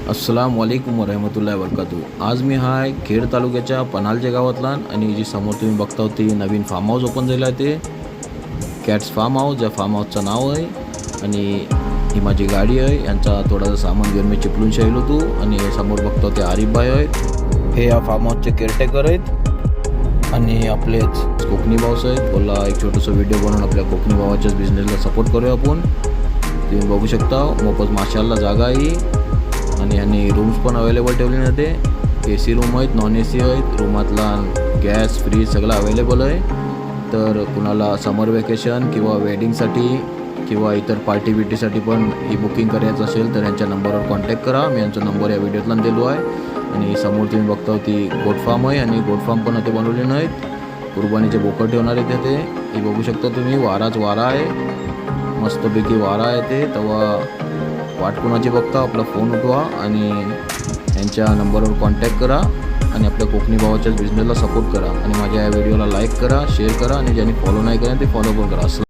अस्सलाम वालेकुम वरहमतुल्लाहि वबरकातुहू. आज मी हाय खेड तालुक्याच्या पन्हालच्या गावातला आणि जी समोर तुम्ही बघता ती नवीन फार्म हाऊस ओपन झालं आहे ते कॅट्स फार्म हाऊस. ज्या फार्म हाऊसचं नाव आहे आणि ही माझी गाडी आहे. यांचा थोडासा सामान घेऊन मी चिपळूण शाहिलो होतो आणि समोर बघतो ते आरिफ भाई आहेत. हे या फार्म हाऊसचे केअरटेकर आहेत आणि आपलेच कोकणी भाऊस आहेत. बोला एक छोटंसं व्हिडिओ बनवून आपल्या कोकणी भावाच्याच बिझनेसला सपोर्ट करूया आपण. तुम्ही बघू शकता मोफत माशाला जागा आहे आणि यांनी रूम्स पण अवेलेबल ठेवले ना. ते AC रूम आहेत, नॉन AC आहेत. रूमातला गॅस फ्रीज सगळं अवेलेबल आहे. तर कुणाला समर वेकेशन किंवा वेडिंगसाठी किंवा इतर पार्टी बिटीसाठी पण ही बुकिंग करायचं असेल तर यांच्या नंबरवर कॉन्टॅक्ट करा. मी यांचा नंबर या व्हिडिओतला दिलो आहे. आणि समोर तुम्ही बघता ती गोट फार्म आहे आणि गोट फार्म पण ते बनवले नाहीत. कुर्बानीचे बोकड ठेवणार आहेत ते. हे बघू शकता तुम्ही वाराच वारा आहे, मस्तपैकी वारा आहे ते. तेव्हा वाट कोणाची बघता आपला फोन उठवा आणि यांच्या नंबरवर कॉन्टॅक्ट करा आणि आपल्या कोकणी भावाच्याच बिझनेसला सपोर्ट करा. आणि माझ्या या व्हिडिओला लाईक करा, शेअर करा आणि ज्यांनी फॉलो नाही करा ते फॉलो पण करा.